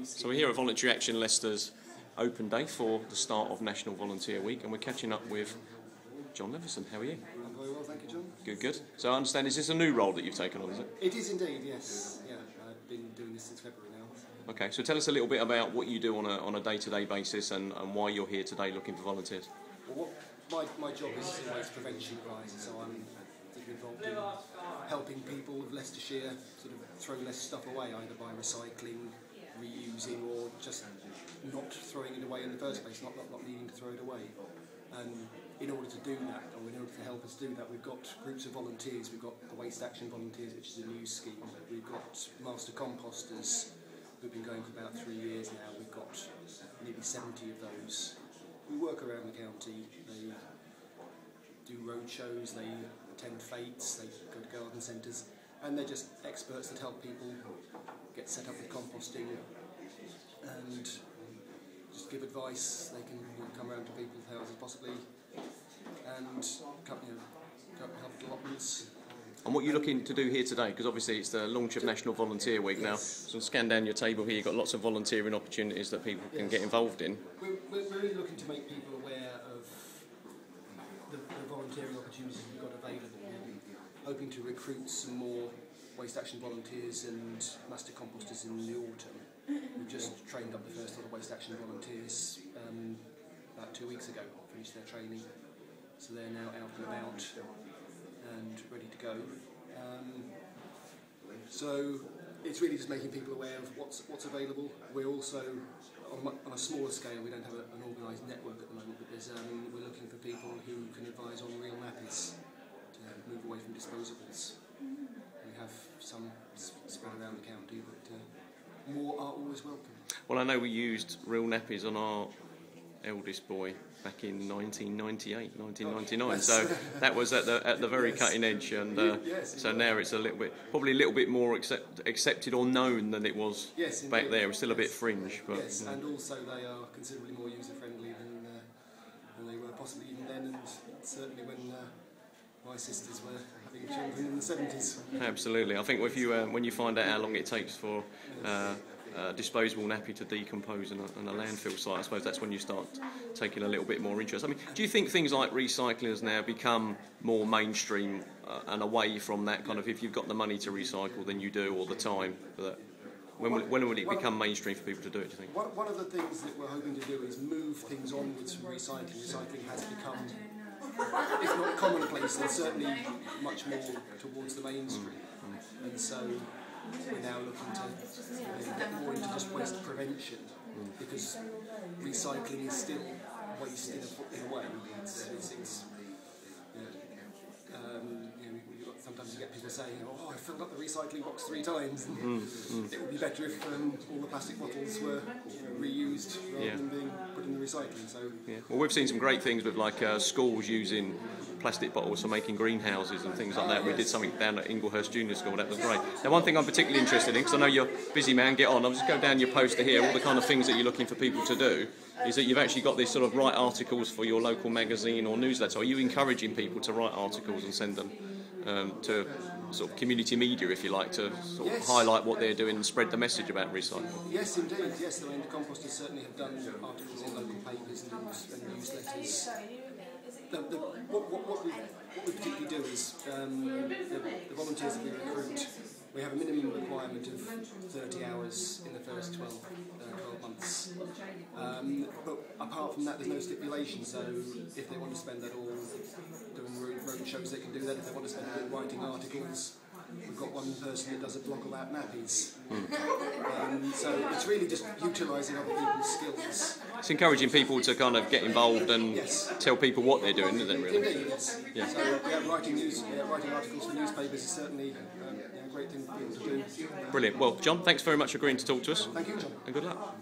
So we're here at Voluntary Action Leicester's open day for the start of National Volunteer Week, and we're catching up with John Levinson. How are you? I'm very well, thank you, John. Good, good. So I understand, is this a new role that you've taken on, is it? It is indeed, yes. Yeah, I've been doing this since February now. Okay, so tell us a little bit about what you do on a day-to-day basis and why you're here today looking for volunteers. Well, my job is waste prevention advisor, so I'm involved in helping people of Leicestershire sort of throw less stuff away, either by recycling, reusing, or just not throwing it away in the first place, not needing to throw it away. And in order to do that, or in order to help us do that, we've got groups of volunteers. We've got the Waste Action Volunteers, which is a new scheme. We've got master composters who've been going for about 3 years now. We've got nearly 70 of those who work around the county. They do road shows, they attend fetes, they go to garden centres, and they're just experts that help people get set up with composting and just give advice. They can come around to people's houses possibly and help allotments. And what you're looking to do here today, because obviously it's the launch of National Volunteer Week now, so scan down your table here, you've got lots of volunteering opportunities that people can get involved in. We're really looking to make people aware of the volunteering opportunities we've got available. We're hoping to recruit some more Waste Action volunteers and master composters in the autumn. We've just trained up the first lot of Waste Action volunteers about 2 weeks ago, finished their training, so they're now out and about and ready to go. So it's really just making people aware of what's available. We're also, on a smaller scale, we don't have an organised network at the moment, but we're looking for people who can advise on real nappies to move away from disposables. We have some spread around the county, but more are always welcome. Well, I know we used real nappies on our eldest boy back in 1998, 1999. Yes. So that was at the very cutting edge, and so now it's probably a little bit more accepted or known than it was back there. It's still a bit fringe, but yes, and also they are considerably more user friendly than they were possibly even then, and certainly when my sisters were having children in the 70s. Absolutely. I think if you when you find out how long it takes for disposable nappy to decompose in a landfill site, I suppose that's when you start taking a little bit more interest. I mean, do you think things like recycling has now become more mainstream and away from that kind of, if you've got the money to recycle, then you do all the time? When will it become mainstream for people to do it, do you think? One of the things that we're hoping to do is move things onwards from recycling. Recycling has become, if not commonplace, then certainly much more towards the mainstream. And so we're now looking to get more into just waste prevention, because recycling is still waste in a way. Sometimes you get people saying, "Oh, I filled up the recycling box 3 times." It would be better if all the plastic bottles were reused rather than being put in the recycling. So, well, we've seen some great things with schools using plastic bottles for making greenhouses and things like that. We did something down at Inglehurst Junior School. That was great. Now, one thing I'm particularly interested in, because I know you're a busy man, get on. I'll just go down your poster here. All the kind of things that you're looking for people to do is that you've actually got this sort of write articles for your local magazine or newsletter. Are you encouraging people to write articles and send them to sort of community media, if you like, to sort of highlight what they're doing and spread the message about recycling? Yes, indeed. Yes, I mean, the composters certainly have done articles in local papers and newsletters. What we particularly do is the volunteers that we recruit, we have a minimum requirement of 30 hours in the first 12 months. But apart from that, there's no stipulation, so if they want to spend that all doing road shows, they can do that. If they want to spend it writing articles, we've got one person that does a blog about nappies. So it's really just utilising other people's skills. It's encouraging people to kind of get involved and tell people what they're doing, isn't it, really? Indeed, yes. Yeah. So writing articles for newspapers is certainly a great thing for people to do. Brilliant. Well, John, thanks very much for agreeing to talk to us. Thank you, John. And good luck.